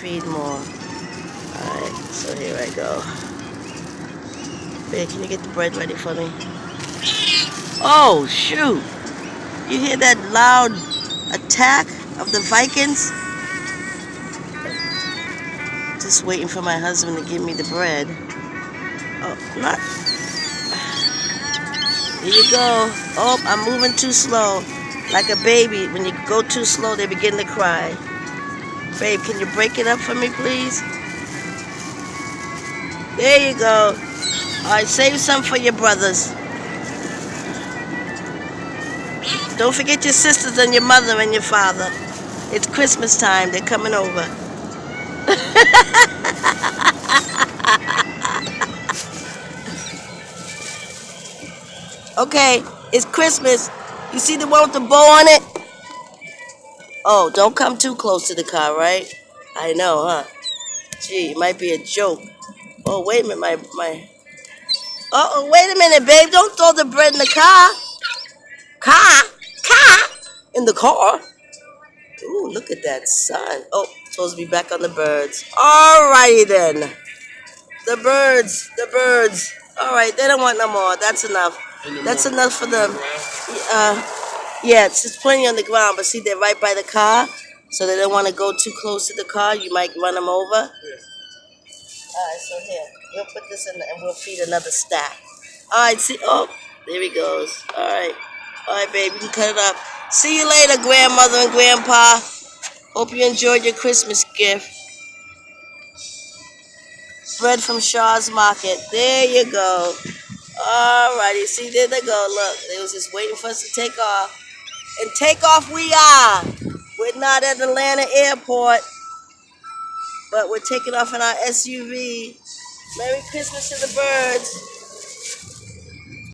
feed more. Alright, so here I go. Babe, can you get the bread ready for me? Oh, shoot! You hear that loud attack of the Vikings? Just waiting for my husband to give me the bread. Oh, not. Here you go. Oh, I'm moving too slow. Like a baby. When you go too slow, they begin to cry. Babe, can you break it up for me, please? There you go. Alright, save some for your brothers. Don't forget your sisters and your mother and your father. It's Christmas time. They're coming over. Okay, it's Christmas. You see the one with the bow on it? Oh, don't come too close to the car, right? I know, huh? Gee, it might be a joke. Oh, wait a minute, my... Uh-oh, wait a minute, babe. Don't throw the bread in the car. Car? In the car? Ooh, look at that sun. Oh, supposed to be back on the birds. Alrighty then. The birds. Alright, they don't want no more. That's enough. That's enough for them. Yeah, it's just plenty on the ground, but see, they're right by the car, so they don't want to go too close to the car. You might run them over. Alright, so here, we'll put this in and we'll feed another stack. Alright, see, oh, there he goes. Alright, babe, you can cut it up. See you later, grandmother and grandpa. Hope you enjoyed your Christmas gift. Bread from Shaw's Market. There you go. Alrighty, see, there they go. Look, they was just waiting for us to take off. And take off we are. We're not at Atlanta Airport, but we're taking off in our SUV. Merry Christmas to the birds.